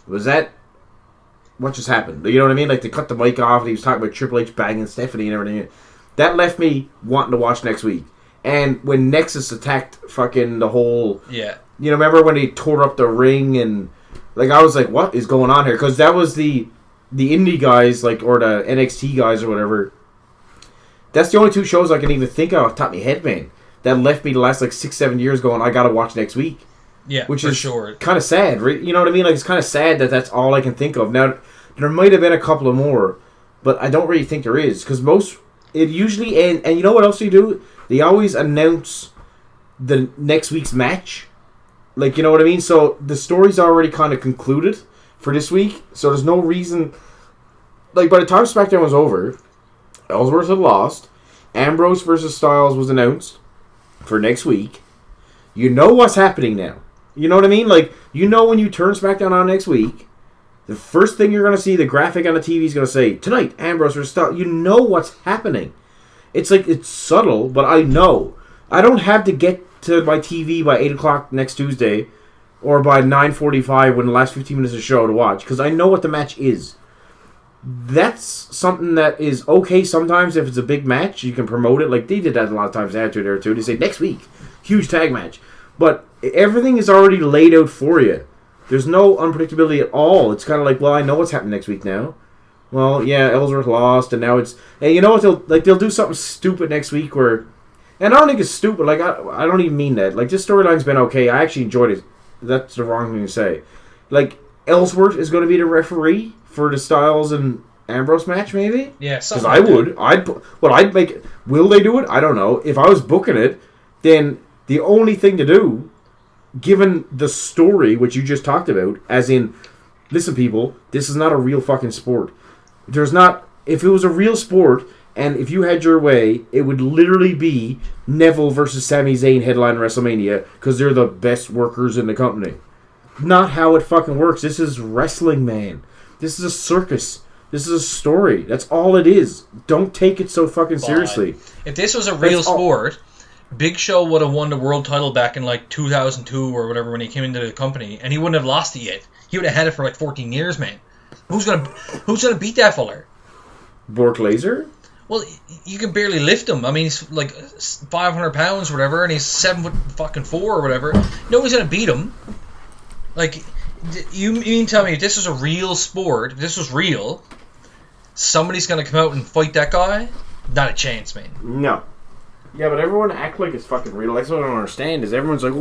what just happened? You know what I mean? Like, they cut the mic off, and he was talking about Triple H banging Stephanie and everything. That left me wanting to watch next week. And when Nexus attacked fucking the whole... Yeah. Remember when they tore up the ring and... Like, I was like, what is going on here? Because that was the indie guys, like, or the NXT guys or whatever. That's the only 2 shows I can even think of off the top of my head, man. That left me the last, like, 6-7 years going, I gotta watch next week. Yeah, which for is sure. Kind of sad. You know what I mean? Like, it's kind of sad that that's all I can think of. Now, there might have been a couple of more, but I don't really think there is. Because it usually ends... And you know what else they do? They always announce the next week's match. Like, you know what I mean? So, the story's already kind of concluded for this week. So, there's no reason... Like, by the time SmackDown was over, Ellsworth had lost. Ambrose versus Styles was announced for next week. You know what's happening now. You know what I mean? Like, you know when you turn SmackDown on next week, the first thing you're going to see, the graphic on the TV is going to say, tonight, Ambrose versus Styles. You know what's happening. It's like, it's subtle, but I know. I don't have to get to my TV by 8 o'clock next Tuesday, or by 9:45 when the last 15 minutes of the show to watch, because I know what the match is. That's something that is okay sometimes if it's a big match. You can promote it. Like, they did that a lot of times after there, too. They say, next week, huge tag match. But everything is already laid out for you. There's no unpredictability at all. It's kind of like, well, I know what's happening next week now. Well, yeah, Ellsworth lost, and now it's... And you know what? They'll do something stupid next week where And I don't think it's stupid. Like, I don't even mean that. Like, this storyline's been okay. I actually enjoyed it. That's the wrong thing to say. Like, Ellsworth is going to be the referee for the Styles and Ambrose match, maybe? Yeah, because I would. I'd make it. Will they do it? I don't know. If I was booking it, then the only thing to do, given the story which you just talked about, as in, listen, people, this is not a real fucking sport. There's not. If it was a real sport, and if you had your way, it would literally be Neville versus Sami Zayn headline WrestleMania because they're the best workers in the company. Not how it fucking works. This is wrestling, man. This is a circus. This is a story. That's all it is. Don't take it so fucking seriously. If this was a real sport, Big Show would have won the world title back in like 2002 or whatever when he came into the company, and he wouldn't have lost it yet. He would have had it for like 14 years, man. Who's gonna beat that fella? Brock Lesnar? Well, you can barely lift him. I mean, he's like 500 pounds or whatever, and he's 7'4" or whatever. Nobody's gonna beat him. Like, you mean tell me if this was a real sport, if this was real, somebody's gonna come out and fight that guy? Not a chance, man. No. Yeah, but everyone act like it's fucking real. That's what I don't understand. Is everyone's like,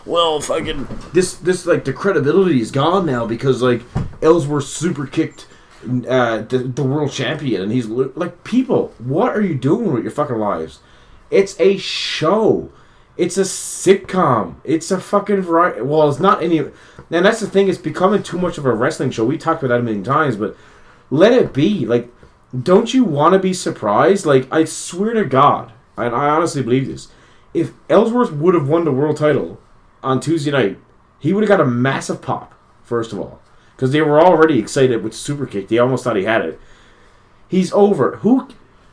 well, fucking this like the credibility is gone now because like Ellsworth super kicked the world champion, and he's like, people, what are you doing with your fucking lives? It's a show. It's a sitcom. It's a fucking variety. Well, it's not any. And that's the thing. It's becoming too much of a wrestling show. We talked about that a million times, but let it be. Like, don't you want to be surprised? Like, I swear to God, and I honestly believe this. If Ellsworth would have won the world title on Tuesday night, he would have got a massive pop, first of all. Because they were already excited with Superkick. They almost thought he had it. He's over.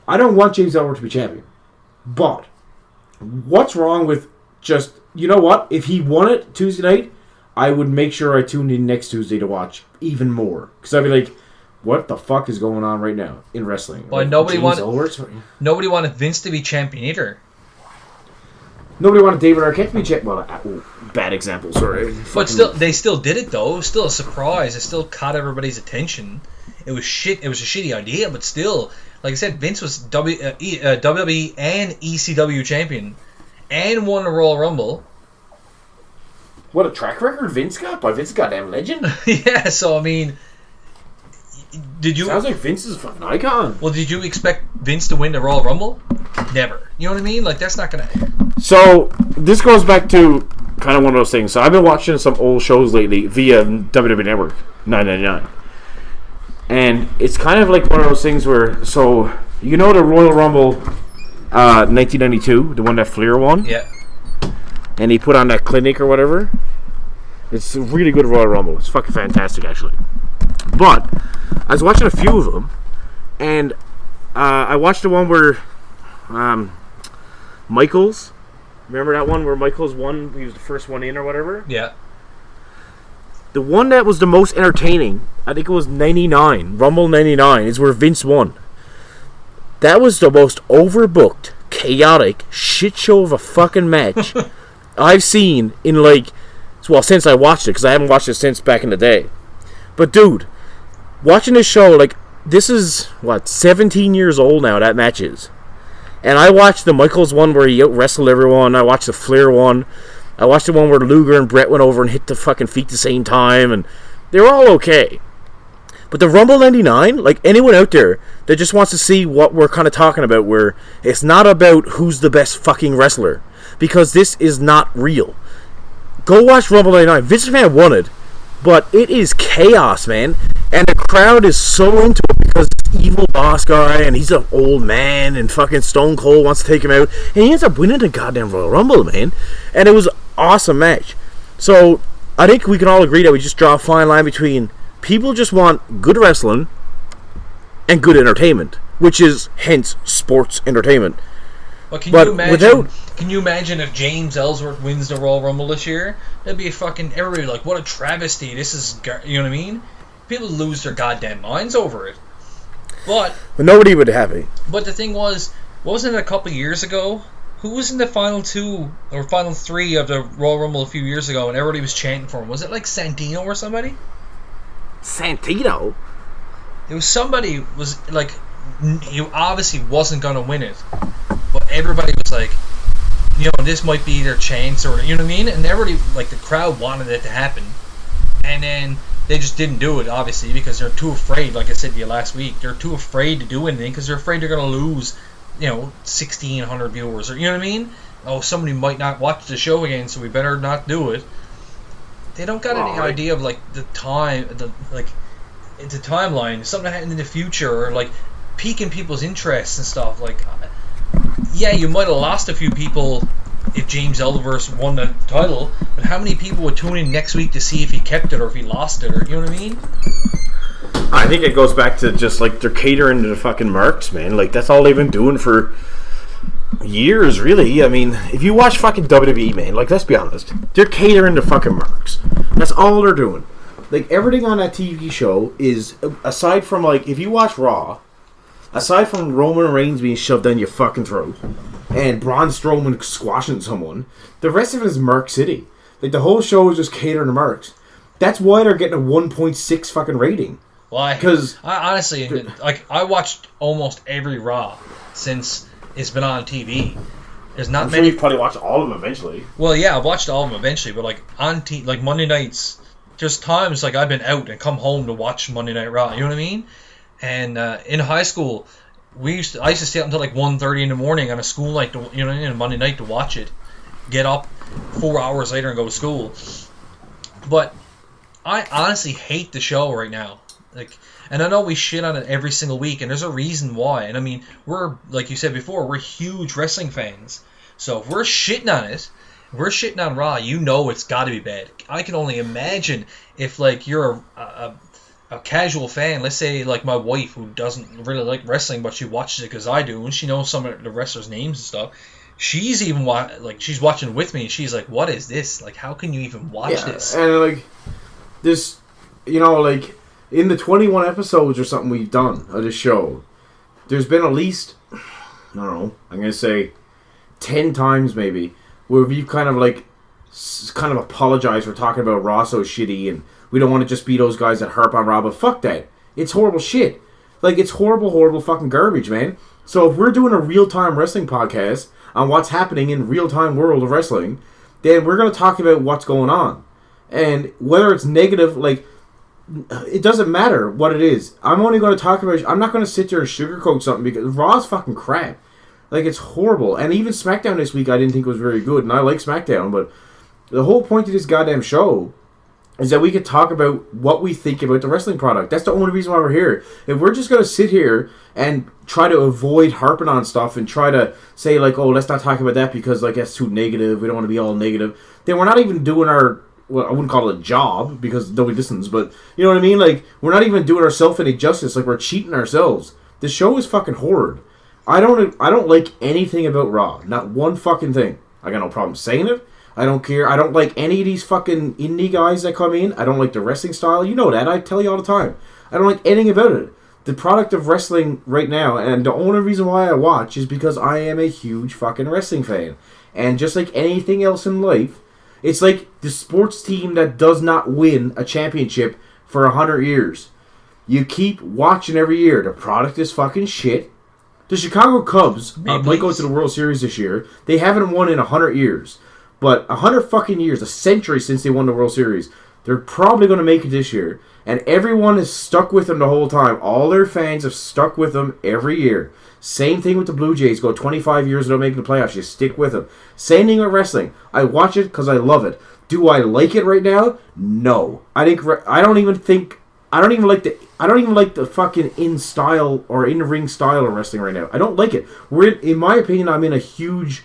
I don't want James Ellsworth to be champion. But what's wrong with just, you know what? If he won it Tuesday night, I would make sure I tuned in next Tuesday to watch even more. Because I'd be like, what the fuck is going on right now in wrestling? Well, like, nobody wanted Vince to be champion either. Nobody wanted David Arquette to be champion. Well, bad example, sorry. But still, they still did it though. It was still a surprise. It still caught everybody's attention. It was shit. It was a shitty idea, but still, like I said, Vince was WWE and ECW champion, and won the Royal Rumble. What a track record Vince got by Vince, goddamn legend. Yeah. So I mean, did you? Sounds like Vince is a fucking icon. Well, did you expect Vince to win the Royal Rumble? Never. You know what I mean? Like, that's not gonna. So this goes back to kind of one of those things. So I've been watching some old shows lately via WWE Network, $9.99, and it's kind of like one of those things where, so you know the Royal Rumble, 1992, the one that Flair won. Yeah. And he put on that clinic or whatever. It's a really good Royal Rumble. It's fucking fantastic, actually. But I was watching a few of them, and I watched the one where Michaels. Remember that one where Michaels won? He was the first one in or whatever? Yeah. The one that was the most entertaining, I think it was 99. Rumble 99 is where Vince won. That was the most overbooked, chaotic shit show of a fucking match I've seen in since I watched it, because I haven't watched it since back in the day. But dude, watching this show, this is, 17 years old now, that match is. And I watched the Michaels one where he out-wrestled everyone. I watched the Flair one. I watched the one where Luger and Brett went over and hit the fucking feet at the same time. And they were all okay. But the Rumble 99, anyone out there that just wants to see what we're kind of talking about, where it's not about who's the best fucking wrestler. Because this is not real. Go watch Rumble 99. Vince McMahon won it. But it is chaos, man. And the crowd is so into it because it's evil boss guy, and he's an old man, and fucking Stone Cold wants to take him out. And he ends up winning the goddamn Royal Rumble, man. And it was an awesome match. So, I think we can all agree that we just draw a fine line between people just want good wrestling and good entertainment, which is, hence, sports entertainment. Well, can you imagine if James Ellsworth wins the Royal Rumble this year? That'd be everybody like, what a travesty. This is, you know what I mean? People lose their goddamn minds over it. But nobody would have it. But the thing was, wasn't it a couple of years ago? Who was in the final 2 or final 3 of the Royal Rumble a few years ago, and everybody was chanting for him? Was it Santino or somebody? Santino? It was somebody he obviously wasn't gonna win it, but everybody was like, this might be their chance, or you know what I mean. And everybody, like the crowd, wanted it to happen, and then they just didn't do it, obviously, because they're too afraid. Like I said to you last week, they're too afraid to do anything because they're afraid they're gonna lose, 1,600 viewers, or you know what I mean. Oh, somebody might not watch the show again, so we better not do it. They don't got any idea of like the time, the timeline, something that happened in the future, or like piquing people's interests and stuff. Like, yeah, you might have lost a few people if James Ellsworth won the title, but how many people would tune in next week to see if he kept it or if he lost it, or you know what I mean? I think it goes back to just like they're catering to the fucking marks, man. Like that's all they've been doing for years, really. I mean, if you watch fucking WWE, man, like let's be honest, they're catering to fucking marks. That's all they're doing. Like everything on that TV show is, aside from like if you watch Raw, aside from Roman Reigns being shoved down your fucking throat and Braun Strowman squashing someone, the rest of it is Merc City. Like the whole show is just catering to marks. That's why they're getting a 1.6 fucking rating. Well, because I honestly, like, I watched almost every Raw since it's been on TV. There's not many. You've probably watched all of them eventually. Well, yeah, I've watched all of them eventually, but like on like Monday nights, there's times like I've been out and come home to watch Monday Night Raw. You know what I mean? And in high school, I used to stay up until like 1:30 in the morning on a school night, on Monday night to watch it. Get up 4 hours later and go to school. But I honestly hate the show right now. Like, and I know we shit on it every single week, and there's a reason why. And I mean, we're, like you said before, we're huge wrestling fans. So if we're shitting on it, if we're shitting on Raw, it's got to be bad. I can only imagine if, like, you're a casual fan, let's say, like my wife, who doesn't really like wrestling, but she watches it because I do, and she knows some of the wrestlers' names and stuff. She's even she's watching with me, and she's like, "What is this? Like, how can you even watch this?" And like this, like in the 21 episodes or something we've done of this show, there's been at least, I don't know, I'm gonna say 10 times maybe where we've kind of apologized for talking about Raw so shitty, and we don't want to just be those guys that harp on Raw, but fuck that. It's horrible shit. Like, it's horrible fucking garbage, man. So if we're doing a real-time wrestling podcast on what's happening in real-time world of wrestling, then we're going to talk about what's going on. And whether it's negative, like, it doesn't matter what it is. I'm only going to talk about... I'm not going to sit there and sugarcoat something because Raw's fucking crap. Like, it's horrible. And even SmackDown this week I didn't think was very good, and I like SmackDown, but the whole point of this goddamn show is that we could talk about what we think about the wrestling product. That's the only reason why we're here. If we're just going to sit here and try to avoid harping on stuff and try to say, like, oh, let's not talk about that because, like, that's too negative, we don't want to be all negative, then we're not even doing our... Well, I wouldn't call it a job because nobody listens, but you know what I mean? Like, we're not even doing ourselves any justice. Like, we're cheating ourselves. The show is fucking horrid. I don't like anything about Raw. Not one fucking thing. I got no problem saying it. I don't care. I don't like any of these fucking indie guys that come in. I don't like the wrestling style. You know that. I tell you all the time. I don't like anything about it. The product of wrestling right now, and the only reason why I watch is because I am a huge fucking wrestling fan. And just like anything else in life, it's like the sports team that does not win a championship for 100 years. You keep watching every year. The product is fucking shit. The Chicago Cubs might go to the World Series this year. They haven't won in 100 years. But 100 fucking years, a century since they won the World Series. They're probably going to make it this year. And everyone has stuck with them the whole time. All their fans have stuck with them every year. Same thing with the Blue Jays. Go 25 years without making the playoffs. You stick with them. Same thing with wrestling. I watch it because I love it. Do I like it right now? No. I don't even like the fucking in style or in ring style of wrestling right now. I don't like it. In my opinion, I'm in a huge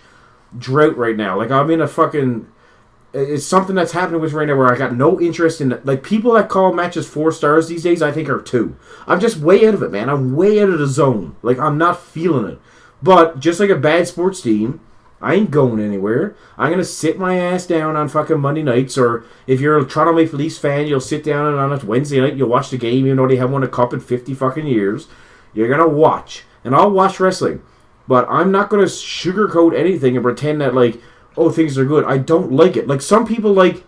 drought right now. Like, I'm in a fucking... It's something that's happening with right now where I got no interest in... Like, people that call matches 4 stars these days, I think are 2. I'm just way out of it, man. I'm way out of the zone. Like, I'm not feeling it. But, just like a bad sports team, I ain't going anywhere. I'm going to sit my ass down on fucking Monday nights, or if you're a Toronto Maple Leafs fan, you'll sit down and on a Wednesday night, you'll watch the game, even though they haven't won a cup in 50 fucking years. You're going to watch. And I'll watch wrestling. But I'm not going to sugarcoat anything and pretend that, like, oh, things are good. I don't like it. Like, some people like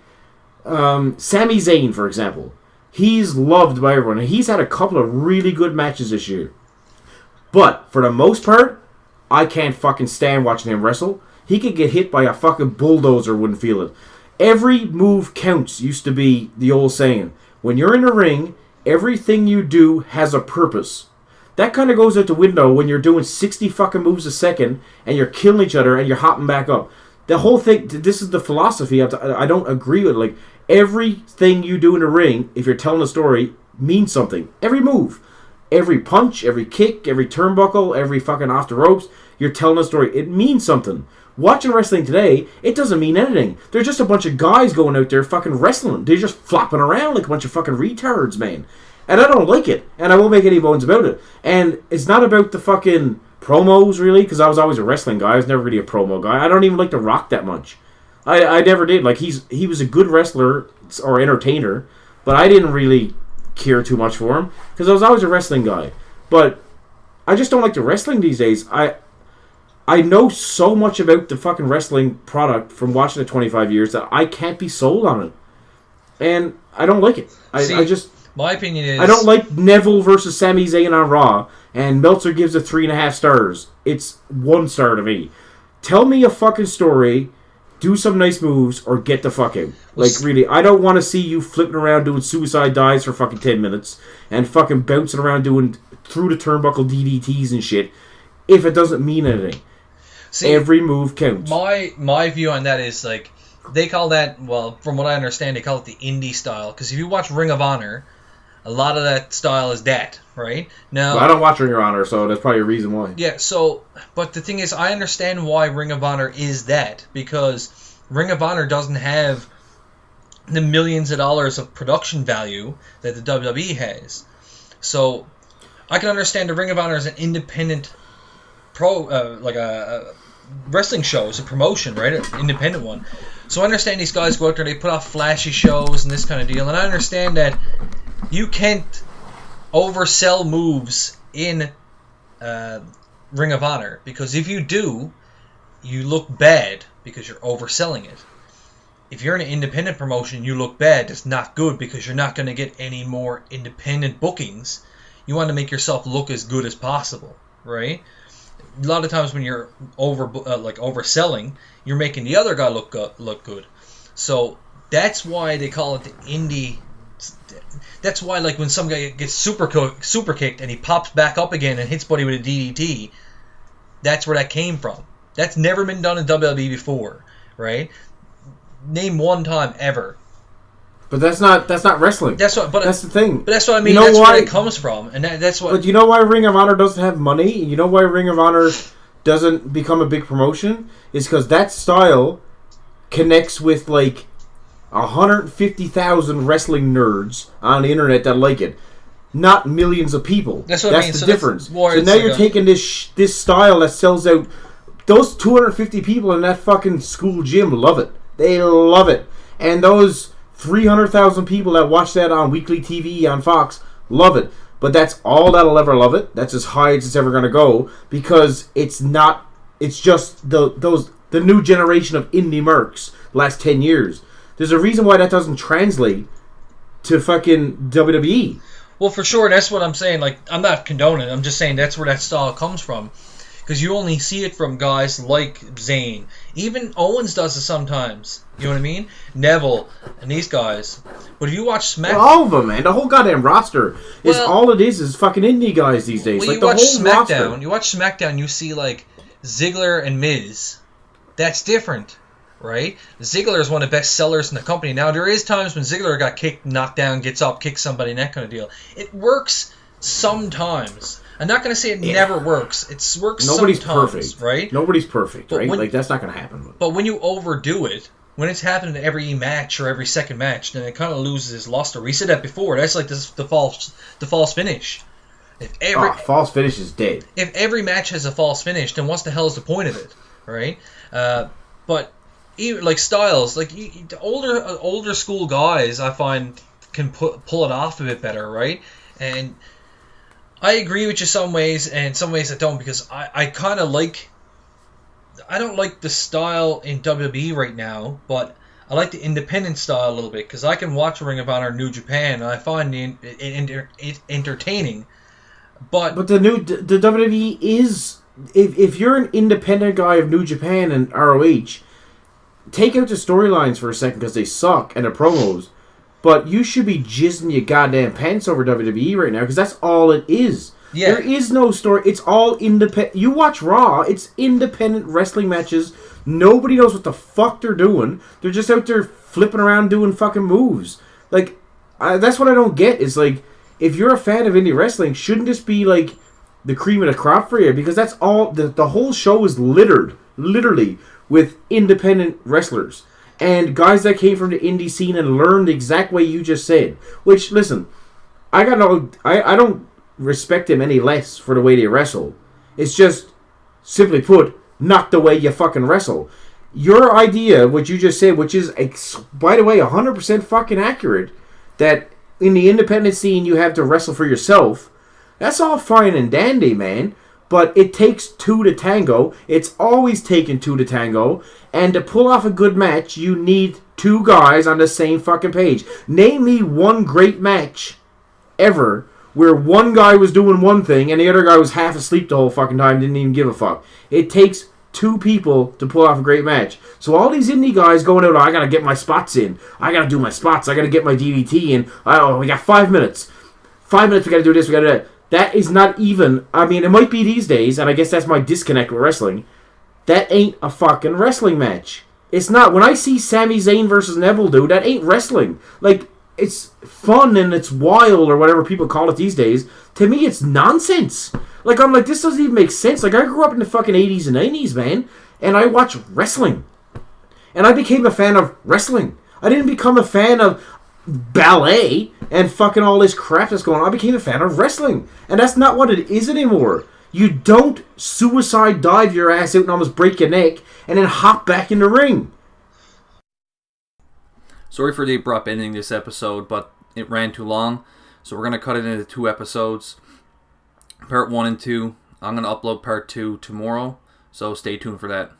Sami Zayn, for example. He's loved by everyone. And he's had a couple of really good matches this year. But, for the most part, I can't fucking stand watching him wrestle. He could get hit by a fucking bulldozer, wouldn't feel it. Every move counts used to be the old saying. When you're in a ring, everything you do has a purpose. That kind of goes out the window when you're doing 60 fucking moves a second and you're killing each other and you're hopping back up. The whole thing, this is the philosophy. I don't agree with it. Like, everything you do in a ring, if you're telling a story, means something. Every move. Every punch, every kick, every turnbuckle, every fucking off the ropes, you're telling a story. It means something. Watching wrestling today, it doesn't mean anything. They're just a bunch of guys going out there fucking wrestling. They're just flopping around like a bunch of fucking retards, man. And I don't like it. And I won't make any bones about it. And it's not about the fucking promos, really, because I was always a wrestling guy. I was never really a promo guy. I don't even like The Rock that much. I never did. Like, he was a good wrestler or entertainer, but I didn't really care too much for him because I was always a wrestling guy. But I just don't like the wrestling these days. I know so much about the fucking wrestling product from watching it 25 years that I can't be sold on it. And I don't like it. I just... My opinion is... I don't like Neville versus Sami Zayn on Raw, and Meltzer gives it 3.5 stars. It's 1 star to me. Tell me a fucking story, do some nice moves, or get the fuck out. Like, really, I don't want to see you flipping around doing suicide dives for fucking 10 minutes, and fucking bouncing around doing through the turnbuckle DDTs and shit, if it doesn't mean anything. See, every move counts. My view on that is, like, they call that, well, from what I understand, they call it the indie style. Because if you watch Ring of Honor, a lot of that style is that, right? Now, well, I don't watch Ring of Honor, so that's probably a reason why. Yeah, so, but the thing is, I understand why Ring of Honor is that. Because Ring of Honor doesn't have the millions of dollars of production value that the WWE has. So, I can understand the Ring of Honor as an independent like a wrestling show. It's a promotion, right? An independent one. So I understand these guys go out there, they put off flashy shows and this kind of deal, and I understand that you can't oversell moves in Ring of Honor, because if you do, you look bad because you're overselling it. If you're in an independent promotion, you look bad. It's not good because you're not going to get any more independent bookings. You want to make yourself look as good as possible, right? A lot of times when you're overselling, you're making the other guy look good. So that's why they call it the indie. That's why, like, when some guy gets super kicked and he pops back up again and hits buddy with a DDT, that's where that came from. That's never been done in WWE before, right? Name one time ever. But that's not wrestling. That's the thing. But that's what I mean. You know, that's where it comes from, and that's what. But you know why Ring of Honor doesn't have money? You know why Ring of Honor doesn't become a big promotion? Is because that style connects with like 150,000 wrestling nerds on the internet that like it, not millions of people. That's what I mean. The difference. So now you're taking this style that sells out. Those 250 people in that fucking school gym love it. They love it, and those 300,000 people that watch that on weekly TV on Fox love it. But that's all that'll ever love it. That's as high as it's ever going to go, because it's not. It's just the new generation of indie mercs the last 10 years. There's a reason why that doesn't translate to fucking WWE. Well, for sure, that's what I'm saying. Like, I'm not condoning it. I'm just saying that's where that style comes from. Because you only see it from guys like Zayn. Even Owens does it sometimes. You know what I mean? Neville and these guys. But if you watch SmackDown... Well, all of them, man. The whole goddamn roster. All it is fucking indie guys these days. Well, like, you the watch whole SmackDown. roster. You watch SmackDown, you see, like, Ziggler and Miz. That's different, right? Ziggler is one of the best sellers in the company. Now, there is times when Ziggler got kicked, knocked down, gets up, kicks somebody, and that kind of deal. It works sometimes. I'm not going to say it never works. It works Nobody's sometimes, perfect. right? Nobody's perfect, right? Like, that's not going to happen. But when you overdo it, when it's happening in every match or every second match, then it kind of loses its luster. We said that before. That's like the false finish. False finish is dead. If every match has a false finish, then what the hell is the point of it, right? But even like Styles, like the older school guys, I find can pull it off a bit better, right? And I agree with you some ways, and some ways I don't, because I kind of like... I don't like the style in WWE right now, but I like the independent style a little bit, because I can watch Ring of Honor New Japan, and I find it entertaining. But the WWE is if you're an independent guy of New Japan and ROH, take out the storylines for a second because they suck and the promos, but you should be jizzing your goddamn pants over WWE right now because that's all it is. Yeah. There is no story. It's all independent. You watch Raw, it's independent wrestling matches. Nobody knows what the fuck they're doing. They're just out there flipping around doing fucking moves. Like, that's what I don't get. Is like, if you're a fan of indie wrestling, shouldn't this be like the cream of the crop for you? Because that's all. The whole show is littered, literally, with independent wrestlers and guys that came from the indie scene and learned the exact way you just said. Which, listen, I don't respect them any less for the way they wrestle. It's just, simply put, not the way you fucking wrestle. Your idea, what you just said, which is, by the way, 100% fucking accurate, that in the independent scene you have to wrestle for yourself, that's all fine and dandy, man. But it takes two to tango. It's always taken two to tango. And to pull off a good match, you need two guys on the same fucking page. Name me one great match ever where one guy was doing one thing and the other guy was half asleep the whole fucking time, didn't even give a fuck. It takes two people to pull off a great match. So all these indie guys going out, I gotta get my spots in. I gotta do my spots. I gotta get my DVT in. Oh, we got 5 minutes. 5 minutes, we gotta do this, we gotta do that. That is not even... I mean, it might be these days, and I guess that's my disconnect with wrestling. That ain't a fucking wrestling match. It's not. When I see Sami Zayn versus Neville, dude, that ain't wrestling. Like, it's fun and it's wild, or whatever people call it these days. To me, it's nonsense. Like, I'm like, this doesn't even make sense. Like, I grew up in the fucking 80s and 90s, man, and I watched wrestling. And I became a fan of wrestling. I didn't become a fan of ballet and fucking all this crap that's going on. I became a fan of wrestling. And that's not what it is anymore. You don't suicide dive your ass out and almost break your neck and then hop back in the ring. Sorry for the abrupt ending this episode, but it ran too long. So we're going to cut it into 2 episodes. Part 1 and 2. I'm going to upload part 2 tomorrow. So stay tuned for that.